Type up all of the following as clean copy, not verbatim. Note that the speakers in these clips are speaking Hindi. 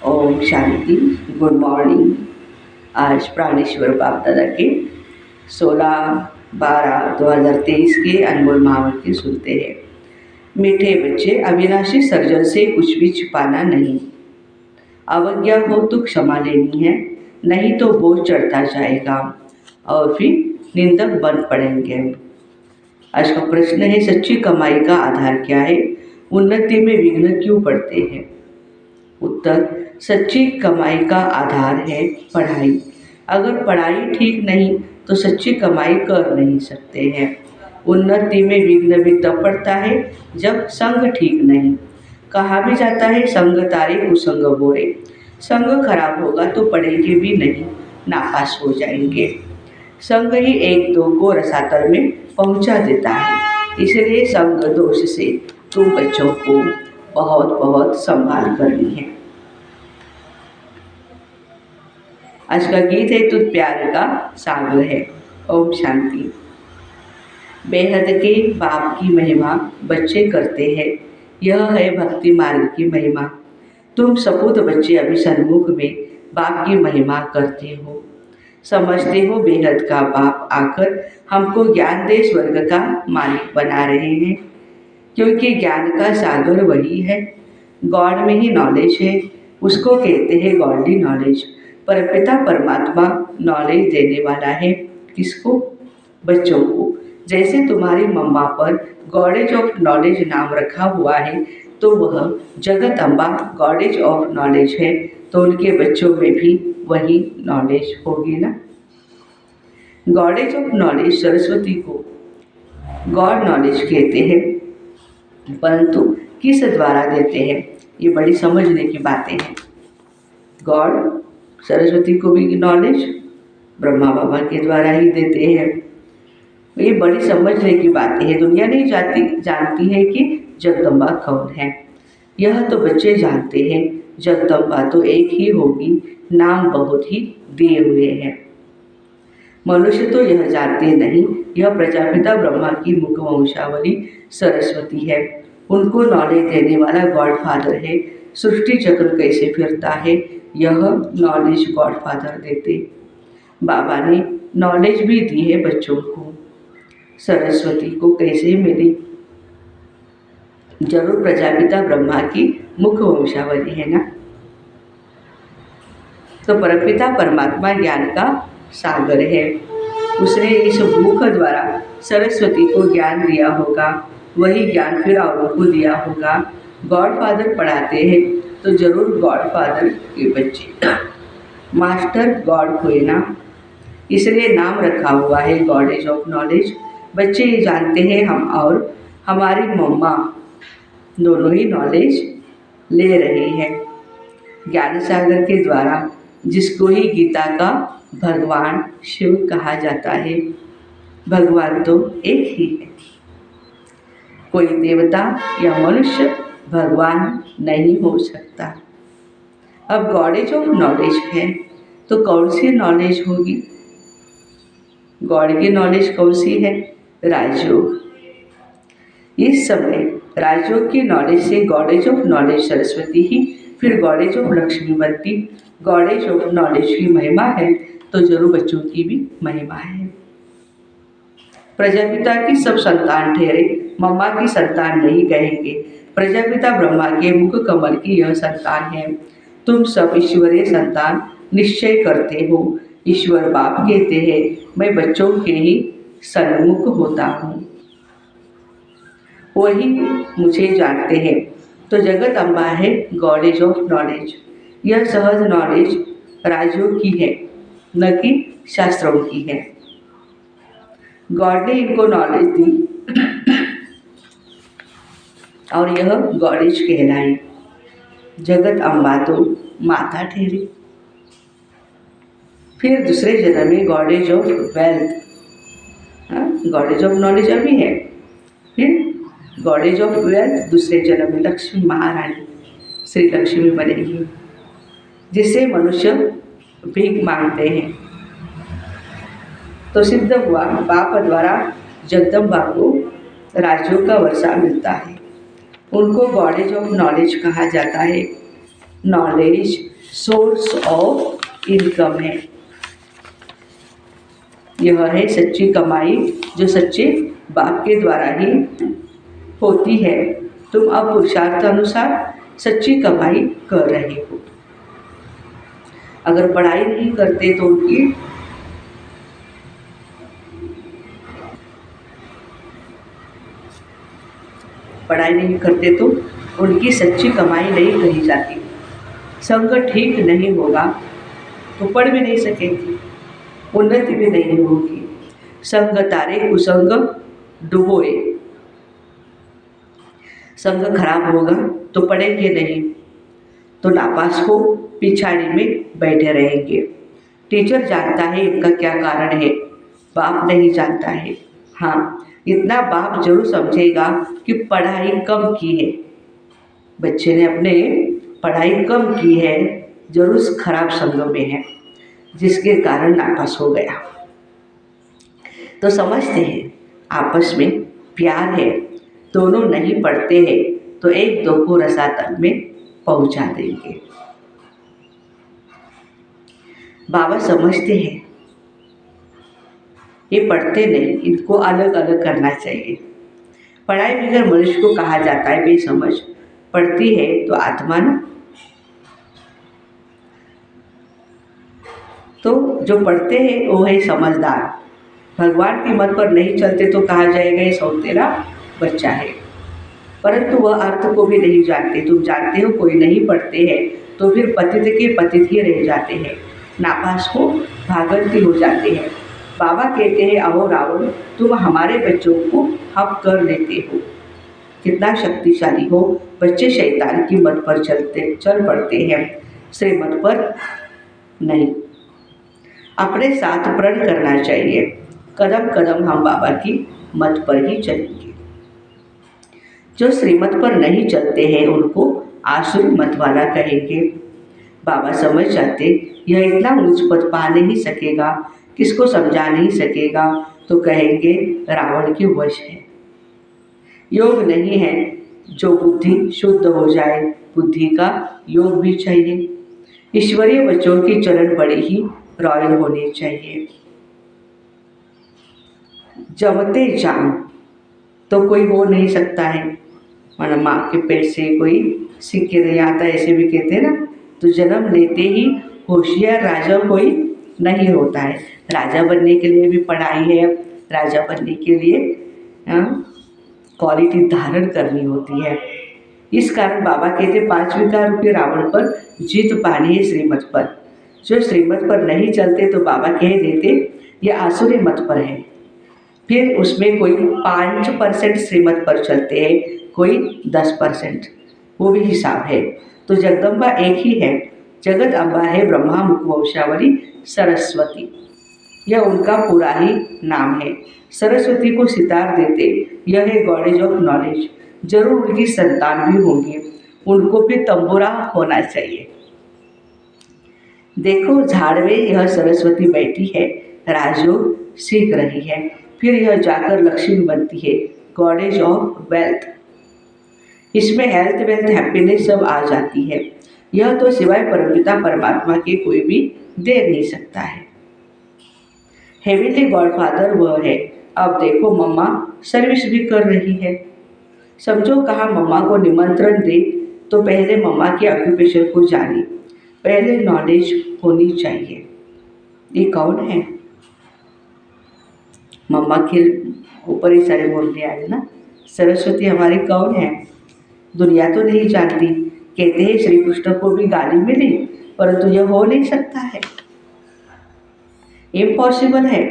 ओम शांति। Good morning. आज प्राणेश्वर बाप दादा के 16/12/2023 के अनमोल महावाक्य सुनते हैं। मीठे बच्चे, अविनाशी सर्जन से कुछ भी छिपाना नहीं। अवज्ञा हो तो क्षमा लेनी है, नहीं तो बोझ चढ़ता जाएगा और फिर निंदक बन पड़ेंगे। आज का प्रश्न है, सच्ची कमाई का आधार क्या है? उन्नति में विघ्न क्यों पड़ते हैं? उत्तर, सच्ची कमाई का आधार है पढ़ाई। अगर पढ़ाई ठीक नहीं तो सच्ची कमाई कर नहीं सकते हैं। उन्नति में विघ्न भी तब पड़ता है जब संग ठीक नहीं। कहा भी जाता है, संग तारे कुसंग बोरे। संग खराब होगा तो पढ़ेंगे भी नहीं, नापास हो जाएंगे। संग ही एक दो को रसातल में पहुंचा देता है। इसलिए संग दोष से तुम बच्चों को बहुत बहुत संभाल करनी है। आज का गीत है, तुझ प्यार का सागर है। ओम शांति। बेहद के बाप की महिमा बच्चे करते हैं, यह है भक्ति मार्ग की महिमा। तुम सपूत बच्चे अभी सन्मुख में बाप की महिमा करते हो। समझते हो बेहद का बाप आकर हमको ज्ञान दे स्वर्ग का मालिक बना रहे हैं, क्योंकि ज्ञान का सागर वही है। गॉड में ही नॉलेज है, उसको कहते हैं गॉडली नॉलेज। परमपिता परमात्मा नॉलेज देने वाला है। किसको? बच्चों को। जैसे तुम्हारी मम्मा पर गॉडेज ऑफ नॉलेज नाम रखा हुआ है, तो वह जगत अम्बा गॉडेज ऑफ नॉलेज है, तो उनके बच्चों में भी वही नॉलेज होगी ना। गॉडेज ऑफ नॉलेज सरस्वती को गॉड नॉलेज कहते हैं, परंतु किस द्वारा देते हैं, ये बड़ी समझने की बातें हैं। गॉड सरस्वती को भी नॉलेज ब्रह्मा बाबा के द्वारा ही देते हैं। ये बड़ी समझने की बातें हैं। दुनिया नहीं जानती है कि जगदम्बा कौन है। यह तो बच्चे जानते हैं, जगदम्बा तो एक ही होगी, नाम बहुत ही दिए हुए हैं। मनुष्य तो यह जानते नहीं, यह प्रजापिता ब्रह्मा की मुख वंशावली सरस्वती है। उनको नॉलेज देने वाला गॉड फादर है। सृष्टि चक्र कैसे फिरता है, यह नॉलेज गॉड फादर देते। बाबा ने नॉलेज भी दी है बच्चों को। सरस्वती को कैसे मिली? जरूर प्रजापिता ब्रह्मा की मुख वंशावली है ना। तो परमपिता परमात्मा ज्ञान का सागर है। उसने इस मुख द्वारा सरस्वती को ज्ञान दिया होगा, वही ज्ञान फिर औरों को दिया होगा। गॉड फादर पढ़ाते हैं तो जरूर गॉड फादर के बच्चे मास्टर गॉड हुए ना, इसलिए नाम रखा हुआ है गॉडेज ऑफ नॉलेज। बच्चे ये जानते हैं हम और हमारी मम्मा दोनों ही नॉलेज ले रहे हैं ज्ञान सागर के द्वारा, जिसको ही गीता का भगवान शिव कहा जाता है। भगवान तो एक ही है, कोई देवता या मनुष्य भगवान नहीं हो सकता। अब गॉडेज ऑफ नॉलेज है तो कौन सी नॉलेज होगी? गॉड की नॉलेज कौन सी है? राजयोग। इस समय राजयोग की नॉलेज से गॉडेज ऑफ नॉलेज सरस्वती ही, फिर गॉडेज ऑफ लक्ष्मी बनती। गॉडेज ऑफ नॉलेज की महिमा है तो जरूर बच्चों की भी महिमा है। प्रजापिता की सब संतान ठहरे, मम्मा की संतान नहीं कहेंगे। प्रजापिता ब्रह्मा के मुख कमल की यह संतान है। तुम सब ईश्वरीय संतान निश्चय करते हो। ईश्वर बाप कहते हैं, मैं बच्चों के ही सन्मुख होता हूँ, वही मुझे जानते हैं। तो जगत अम्बा है गॉडेज ऑफ नॉलेज। यह सहज नॉलेज राजयोग की है, न कि शास्त्रों की है। गॉड ने इनको नॉलेज दी और यह गॉडेज कहलाई। जगत अम्बा तो माता ठहरी। फिर दूसरे जन्म में goddess of wealth, goddess of knowledge अभी है, फिर गॉडेज ऑफ वेल्थ दूसरे जन्म में लक्ष्मी महारानी श्री लक्ष्मी बनेगी, जिससे मनुष्य भीख मांगते हैं। तो सिद्ध हुआ बाप द्वारा जगदम्बा को राजयोग का वर्षा मिलता है। उनको गॉडेज ऑफ नॉलेज कहा जाता है। नॉलेज सोर्स ऑफ इनकम है। यह है सच्ची कमाई जो सच्चे बाप के द्वारा ही होती है। तुम अब पुरुषार्थ अनुसार सच्ची कमाई कर रहे हो। अगर पढ़ाई नहीं करते तो उनकी सच्ची कमाई नहीं कही जाती। संग ठीक नहीं होगा तो पढ़ भी नहीं सकेंगी, उन्नति भी नहीं होगी। संग तारे कुसंग डुबोए। संग खराब होगा तो पढ़ेंगे नहीं, तो नापास को पिछाड़ी में बैठे रहेंगे। टीचर जानता है इनका क्या कारण है, बाप नहीं जानता है। हाँ, इतना बाप जरूर समझेगा कि पढ़ाई कम की है, बच्चे ने अपने पढ़ाई कम की है, जरूर खराब संग में है जिसके कारण नापास हो गया। तो समझते हैं आपस में प्यार है, दोनों नहीं पढ़ते हैं तो एक दो को रसातल में पहुंचा देंगे। बाबा समझते हैं ये पढ़ते नहीं, इनको अलग अलग करना चाहिए। पढ़ाई बगैर मनुष्य को कहा जाता है बेसमझ, पढ़ती है तो आत्मा ना। तो जो पढ़ते हैं वो है समझदार। भगवान की मत पर नहीं चलते तो कहा जाएगा ये सौतेला बच्चा है, परंतु वह अर्थ को भी नहीं जानते। तुम जानते हो कोई नहीं पढ़ते हैं तो फिर पतित के पतित ही रह जाते हैं, नापास को भागंती हो जाते हैं। बाबा कहते हैं अहो रावण, तुम हमारे बच्चों को हक कर लेते हो। कितना शक्तिशाली हो, बच्चे शैतान की मत पर चल पड़ते हैं, श्रीमत पर नहीं। अपने साथ प्रण करना चाहिए, कदम कदम हम बाबा की मत पर ही चलेंगे। जो श्रीमत पर नहीं चलते हैं उनको आसुरी मत वाला कहेंगे। बाबा समझ जाते यह इतना ऊंच पद पा नहीं सकेगा, किसको समझा नहीं सकेगा, तो कहेंगे रावण के वश है। योग नहीं है जो बुद्धि शुद्ध हो जाए, बुद्धि का योग भी चाहिए। ईश्वरीय बच्चों की चरण बड़ी ही रॉयल होनी चाहिए। जमते जान तो कोई हो नहीं सकता है, मतलब माँ के पेट से कोई सीख के नहीं आता, ऐसे भी कहते हैं ना। तो जन्म लेते ही होशियार राजा कोई नहीं होता है। राजा बनने के लिए भी पढ़ाई है, राजा बनने के लिए क्वालिटी धारण करनी होती है। इस कारण बाबा कहते 5 विकार के रावण पर जीत पानी है श्रीमत पर। जो श्रीमत पर नहीं चलते तो बाबा कह देते ये आसुरी मत पर है। फिर उसमें कोई 5% श्रीमत पर चलते हैं, कोई 10%, वो भी हिसाब है। तो जगदम्बा एक ही है, जगत अम्बा है ब्रह्मा मुख वंशावली सरस्वती, यह उनका पूरा ही नाम है। सरस्वती को सितार देते, यह है गॉडेज ऑफ नॉलेज। जरूर उनकी संतान भी होंगी, उनको भी तंबूरा होना चाहिए। देखो झाड़ में यह सरस्वती बैठी है, राजयोग सीख रही है, फिर यह जाकर लक्ष्मी बनती है, गॉडेज ऑफ वेल्थ। इसमें हेल्थ वेल्थ हैप्पीनेस सब आ जाती है। यह तो सिवाय परमपिता परमात्मा के कोई भी दे नहीं सकता है। हेवेनली गॉडफादर वह है। अब देखो मम्मा सर्विस भी कर रही है। समझो कहाँ मम्मा को निमंत्रण दे तो पहले मम्मा के ऑक्यूपेशन को जाने, पहले नॉलेज होनी चाहिए। ये कौन है? मम्मा के ऊपर ही सारे बोलने आए ना। सरस्वती हमारी कौन है? दुनिया तो नहीं जानती। कहते हैं श्री कृष्ण को भी गाली मिली, परंतु यह हो नहीं सकता है, इम्पॉसिबल है।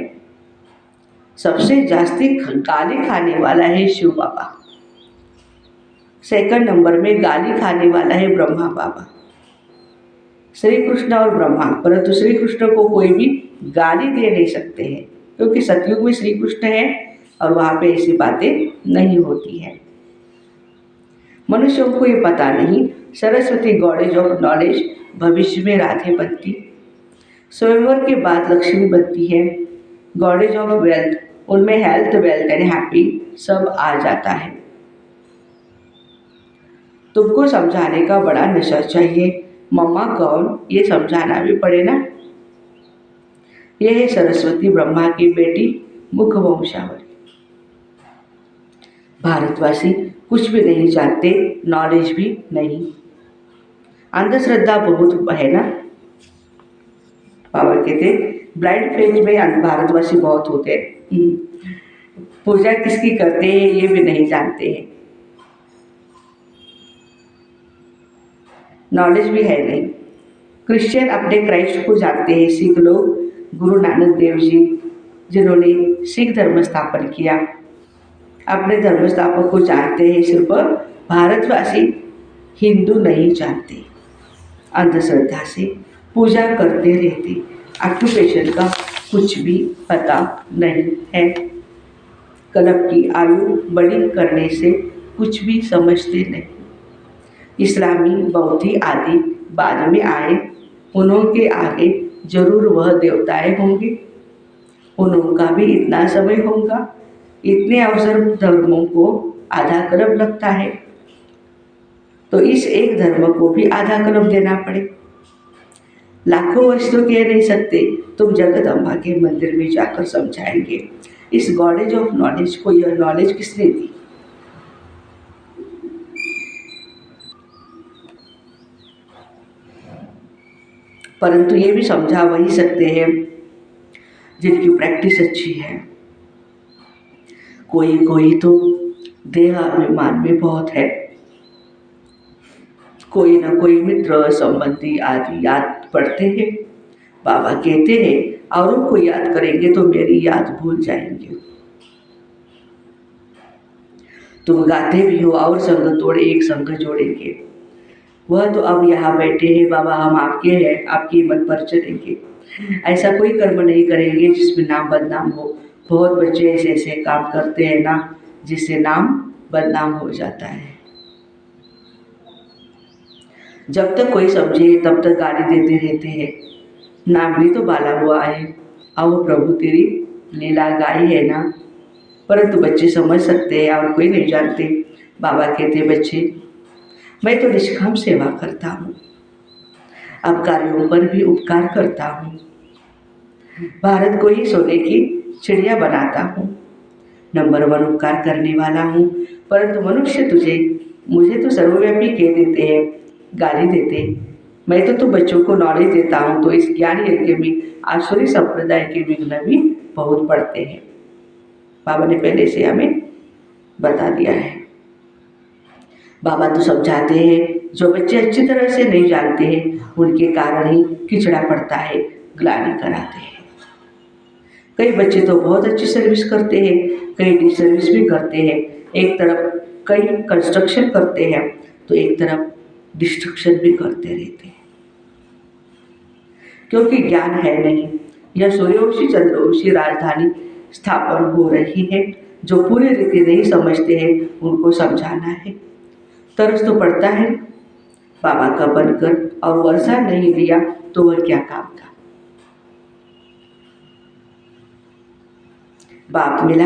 सबसे जास्ती गाली खाने वाला है शिव बाबा, सेकंड नंबर में गाली खाने वाला है ब्रह्मा बाबा। श्री कृष्ण और ब्रह्मा, परंतु श्री कृष्ण को कोई भी गाली दे नहीं सकते हैं, क्योंकि सतयुग में श्री कृष्ण है और वहाँ पे ऐसी बातें नहीं होती हैं। मनुष्यों को ये पता नहीं, सरस्वती गॉडेज ऑफ नॉलेज भविष्य में राधे बनती, स्वयंवर के बाद लक्ष्मी बनती है, गॉडेज ऑफ वेल्थ, उनमें हेल्थ वेल्थ एंड हैप्पी सब आ जाता है। तुमको समझाने का बड़ा नशा चाहिए, मम्मा कौन, ये समझाना भी पड़े ना। यह है सरस्वती ब्रह्मा की बेटी, मुख वंशावली। भारतवासी कुछ भी नहीं जानते, नॉलेज भी नहीं। अंधश्रद्धा बहुत है ना। बाबा कहते ब्लाइंड फेथ में भारतवासी बहुत होते हैं। पूजा किसकी करते हैं ये भी नहीं जानते हैं, नॉलेज भी है नहीं। क्रिश्चियन अपने क्राइस्ट को जानते हैं, सिख लोग गुरु नानक देव जी जिन्होंने सिख धर्म स्थापन किया, अपने धर्म स्थापक को जानते हैं। सिर्फ भारतवासी हिंदू नहीं जानते, अंधश्रद्धा से पूजा करते रहते, ऑक्यूपेशन का कुछ भी पता नहीं है। कल्प की आयु बड़ी करने से कुछ भी समझते नहीं। इस्लामी बौद्धि आदि बाद में आए, उनके आगे जरूर वह देवताएं होंगे, उनका भी इतना समय होगा। इतने अवसर धर्मों को आधा कल्प लगता है, तो इस एक धर्म को भी आधा कल्प देना पड़े। लाखों वर्ष तो कह नहीं सकते, तुम जगदम्बा के मंदिर में जाकर समझाएंगे। इस गॉडेज ऑफ नॉलेज को यह नॉलेज किसने दी? परंतु ये भी समझा वही सकते हैं जिनकी प्रैक्टिस अच्छी है। कोई कोई तो देह अभिमान में बहुत है, कोई ना कोई मित्र संबंधी आदि याद पड़ते हैं। बाबा कहते हैं औरों को याद करेंगे तो मेरी याद भूल जाएंगे। तुम गाते भी हो और संग तोड़े एक संग जोड़ेंगे। वह तो अब यहाँ बैठे हैं, बाबा हम आपके हैं, आपकी हिम्मत पर चलेंगे। ऐसा कोई कर्म नहीं करेंगे जिसमें नाम बदनाम हो। बहुत बच्चे ऐसे ऐसे काम करते हैं ना जिससे नाम बदनाम हो जाता है। जब तक कोई समझे तब तक गाली देते रहते हैं। नाम भी तो बाला हुआ है, आओ प्रभु तेरी लीला गाई है ना। परंतु बच्चे समझ सकते हैं और कोई नहीं जानते। बाबा कहते बच्चे मैं तो निष्काम सेवा करता हूँ, अब कार्यों पर भी उपकार करता हूँ। भारत को ही सोने की चिड़िया बनाता हूँ, नंबर 1 उपकार करने वाला हूँ। परंतु मनुष्य मुझे तो सर्वव्यापी कह देते हैं, गाली देते। मैं तो बच्चों को नॉलेज देता हूँ, तो इस ज्ञान यज्ञ में आसुरी संप्रदाय के विघ्न भी बहुत पड़ते हैं। बाबा ने पहले से हमें बता दिया है। बाबा तो समझाते हैं, जो बच्चे अच्छी तरह से नहीं जानते हैं उनके कारण ही किचड़ा पड़ता है, ग्लानि कराते हैं। कई बच्चे तो बहुत अच्छी सर्विस करते हैं, कई डिसर्विस भी करते हैं। एक तरफ कई कंस्ट्रक्शन करते हैं तो एक तरफ डिस्ट्रक्शन भी करते रहते हैं, क्योंकि ज्ञान है नहीं। यह सूर्यवंशी चंद्रवंशी राजधानी स्थापन हो रही है, जो पूरी रीति नहीं समझते हैं उनको समझाना है। तरस तो पड़ता है, बाबा का बनकर और वर्षा नहीं लिया तो वह क्या काम का। बाप मिला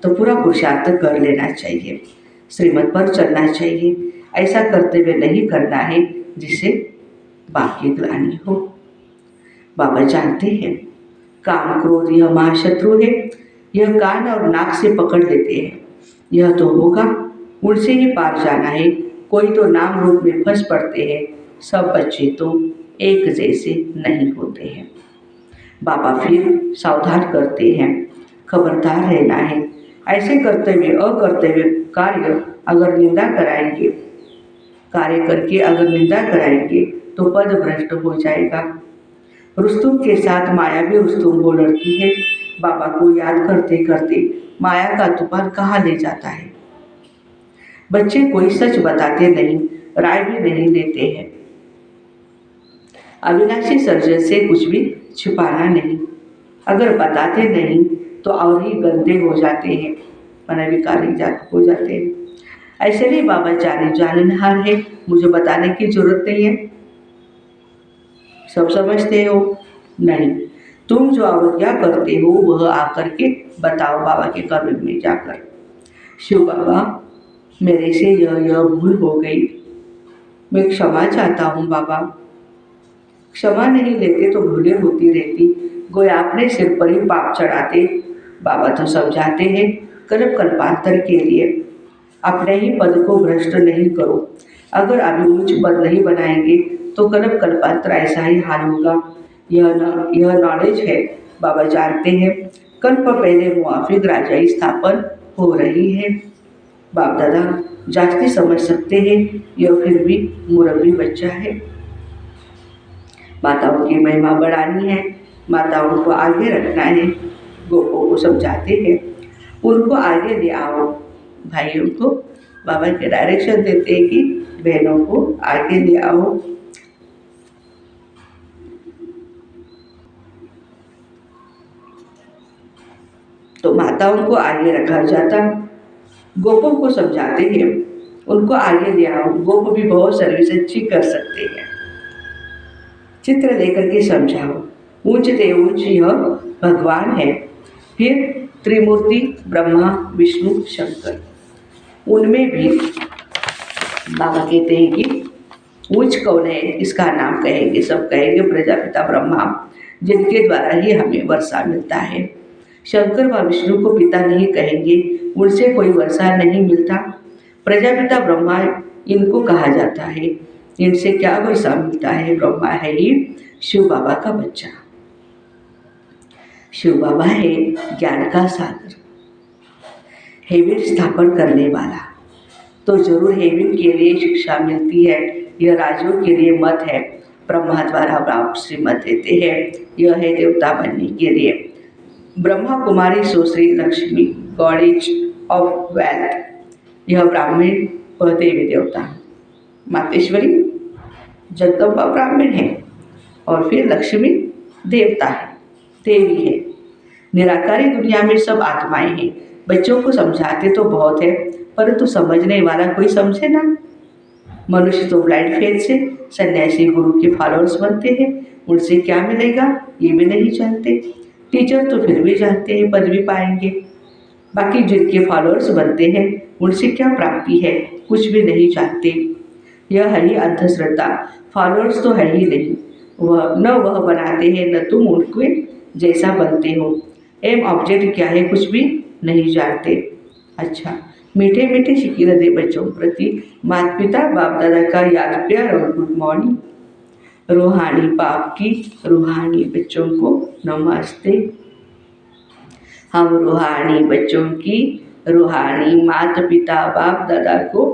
तो पूरा पुरुषार्थ कर लेना चाहिए, श्रीमत पर चलना चाहिए। ऐसा करते हुए नहीं करना है जिससे बाप की ग्लानि हो। बाबा जानते हैं काम क्रोध यह महाशत्रु है, यह कान और नाक से पकड़ लेते हैं। यह तो होगा, उनसे ही पार जाना है। कोई तो नाम रूप में फंस पड़ते हैं, सब बच्चे तो एक जैसे नहीं होते हैं। बाबा फिर सावधान करते हैं, खबरदार रहना है। ऐसे करते हुए अकर्ते हुए कार्य अगर निंदा कराएंगे, कार्य करके अगर निंदा कराएंगे तो पद भ्रष्ट हो जाएगा। रुस्तुम के साथ माया भी रुस्तुम को लड़ती है। बाबा को याद करते करते माया का तूफान कहाँ ले जाता है। बच्चे कोई सच बताते नहीं, राय भी नहीं देते हैं। अविनाशी सर्जन से कुछ भी छिपाना नहीं, अगर बताते नहीं तो और ही गंदे हो जाते हैं, मनविकारी हो जाते हैं। ऐसे नहीं बाबा जाननहार है, मुझे बताने की जरूरत नहीं है, सब समझते हो। नहीं, तुम जो अवज्ञा करते हो वह आकर के बताओ बाबा के कर्म में जाकर। शिव बाबा मेरे से यह भूल हो गई, मैं क्षमा चाहता हूँ बाबा, क्षमा नहीं लेते तो भूलें होती रहती, गोया अपने सिर पर ही पाप चढ़ाते। बाबा तो समझाते हैं, कल्प कल्पांतर के लिए अपने ही पद को भ्रष्ट नहीं करो। अगर अभिरुच पद नहीं बनाएंगे तो कल्प कल्पांतर ऐसा ही हाल होगा। यह नॉलेज है। बाबा जानते हैं कल्प पहले मुआफिक राजाई स्थापन हो रही है। बाप दादा जाति समझ सकते हैं, यह फिर भी मुरब्बी बच्चा है। माताओं की महिमा बढ़ानी है, माताओं को आगे रखना है। गोपों को समझाते हैं, उनको आगे ले आओ। भाइयों को बाबा के डायरेक्शन देते हैं कि बहनों को आगे ले आओ। तो माताओं को आगे रखा जाता, गोपों को समझाते हैं, उनको आगे ले आओ। गोप भी बहुत सर्विस अच्छी कर सकते हैं। चित्र लेकर के समझाओ, ऊंच ते ऊंच यह भगवान है। फिर त्रिमूर्ति ब्रह्मा विष्णु शंकर, उनमें भी बाबा कहते हैं कि ऊंच कौन है, इसका नाम कहेंगे, सब कहेंगे प्रजापिता ब्रह्मा, जिनके द्वारा ही हमें वर्षा मिलता है। शंकर व विष्णु को पिता नहीं कहेंगे, उनसे कोई वर्षा नहीं मिलता। प्रजापिता ब्रह्मा इनको कहा जाता है, इनसे क्या वर्षा मिलता है। ब्रह्मा है ही शिव बाबा का बच्चा। शिव बाबा है ज्ञान का सागर, हेविन स्थापन करने वाला। तो जरूर हेविन के लिए शिक्षा मिलती है, यह राजों के लिए मत है। ब्रह्मा द्वारा बाप श्रीमत देते हैं, यह है देवता बनने के लिए। ब्रह्मा कुमारी सुश्री लक्ष्मी गॉडेज ऑफ वेल्थ, यह ब्राह्मण व देवी देवता। मातेश्वरी जगदम्बा ब्राह्मण है और फिर लक्ष्मी देवता है, देवी है। निराकारी दुनिया में सब आत्माएं हैं। बच्चों को समझाते तो बहुत है, परंतु समझने वाला कोई समझे ना। मनुष्य तो ब्लाइंड फेथ से सन्यासी गुरु के फॉलोअर्स बनते हैं, उनसे क्या मिलेगा ये भी नहीं जानते। टीचर तो फिर भी जानते हैं पदवी पाएंगे, बाकी जिनके फॉलोअर्स बनते हैं उनसे क्या प्राप्ति है, कुछ भी नहीं जानते। यह है ही अंधश्रद्धा। फॉलोअर्स तो है ही नहीं, वह बनाते हैं, न तुम उनके जैसा बनते हो। एम ऑब्जेक्ट क्या है कुछ भी नहीं जानते। अच्छा, मीठे मीठे शिकीर दे बच्चों प्रति माता पिता बाप दादा का याद प्यार और गुड मॉर्निंग। रूहानी बाप की रूहानी बच्चों को नमस्ते। हम रूहानी बच्चों की रूहानी माता पिता बाप दादा को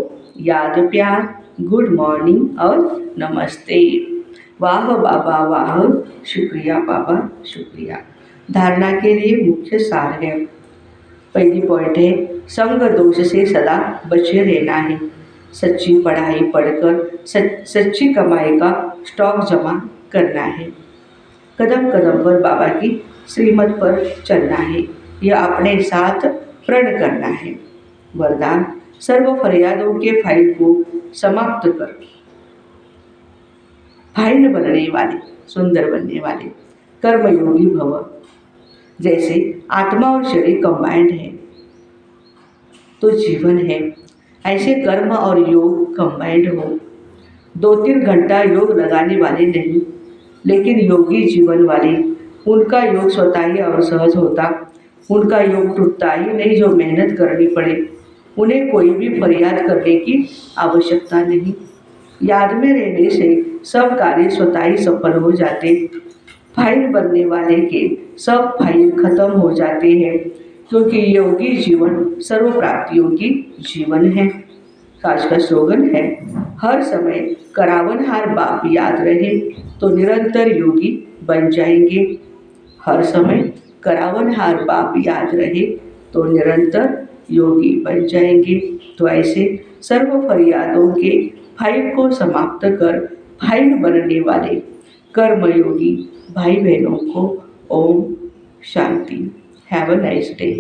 याद प्यार, गुड मॉर्निंग और नमस्ते। वाह बाबा वाह, शुक्रिया बाबा शुक्रिया। धारणा के लिए मुख्य सार है। पहली पॉइंट है, संग दोष से सदा बचे रहना है। सच्ची पढ़ाई पढ़कर सच्ची कमाई का स्टॉक जमा करना है। कदम कदम पर बाबा की श्रीमत पर चलना है, यह अपने साथ प्रण करना है। वरदान, सर्व फरियादों के फाइल को समाप्त कर फाइल बनने वाले, सुंदर बनने वाले कर्मयोगी भव। जैसे आत्मा और शरीर कंबाइंड है तो जीवन है, ऐसे कर्म और योग कंबाइंड हो। 2-3 घंटा योग लगाने वाले नहीं, लेकिन योगी जीवन वाले, उनका योग स्वतः ही और सहज होता। उनका योग टूटता ही नहीं जो मेहनत करनी पड़े। उन्हें कोई भी फरियाद करने की आवश्यकता नहीं। याद में रहने से सब कार्य स्वतः ही सफल हो जाते। फाइल बनने वाले के सब फाइल खत्म हो जाते हैं, क्योंकि योगी जीवन सर्व प्राप्तियों की जीवन है। आज का स्लोगन है, हर समय करावनहार बाप याद रहे तो निरंतर योगी बन जाएंगे। हर समय करावनहार बाप याद रहे तो निरंतर योगी बन जाएंगे। तो ऐसे सर्व फरियादों के फाइल को समाप्त कर फाइल बनने वाले कर्मयोगी भाई बहनों को ओम शांति। Have a nice day.